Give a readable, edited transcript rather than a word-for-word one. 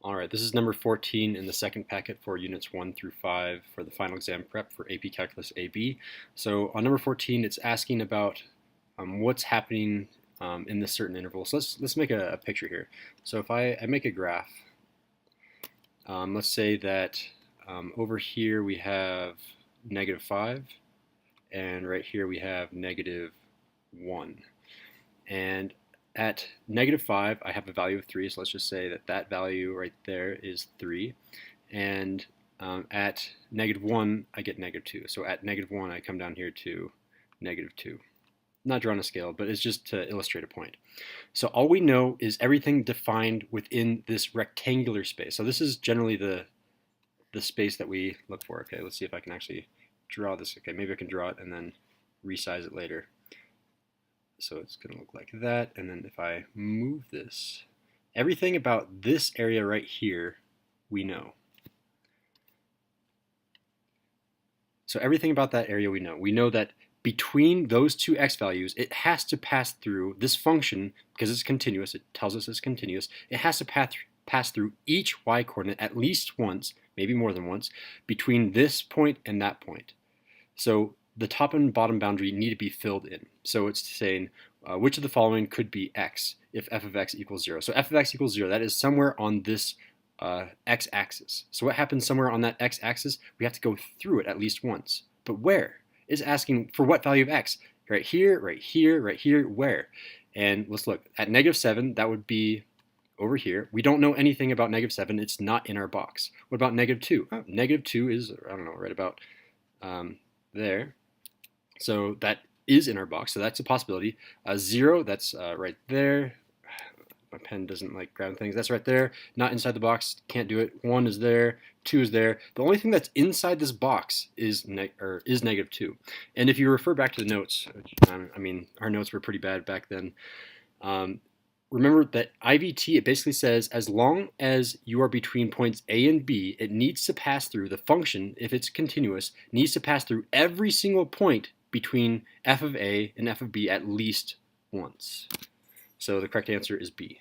Alright, this is number 14 in the second packet for units 1 through 5 for the final exam prep for AP Calculus AB. So on number 14, it's asking about what's happening in this certain interval. So let's make a picture here. So if I make a graph, let's say that over here we have -5, and right here we have -1. And at -5, I have a value of 3, so let's just say that that value right there is 3. And at -1, I get -2. So at -1, I come down here to -2. Not drawing a scale, but it's just to illustrate a point. So all we know is everything defined within this rectangular space. So this is generally the space that we look for. Okay, let's see if I can actually draw this. Okay, maybe I can draw it and then resize it later. So it's going to look like that, and then if I move this, everything about this area right here we know. So everything about that area we know. We know that between those two x values, it has to pass through this function, because it's continuous, it tells us it's continuous, it has to pass through each y coordinate at least once, maybe more than once, between this point and that point. So the top and bottom boundary need to be filled in. So it's saying which of the following could be x if f of x equals 0. So f of x equals 0, that is somewhere on this x-axis. So what happens somewhere on that x-axis? We have to go through it at least once. But where? It's asking for what value of x? Right here, right here, right here, where? And let's look. At -7, that would be over here. We don't know anything about -7. It's not in our box. What about -2? Oh, -2 is, I don't know, right about there. So that is in our box, so that's a possibility. 0, that's right there. My pen doesn't like ground things. That's right there. Not inside the box. Can't do it. 1 is there. 2 is there. The only thing that's inside this box is -2. And if you refer back to the notes, I mean, our notes were pretty bad back then. Remember that IVT, it basically says as long as you are between points A and B, it needs to pass through the function, if it's continuous, needs to pass through every single point between f of A and f of B at least once. So the correct answer is B.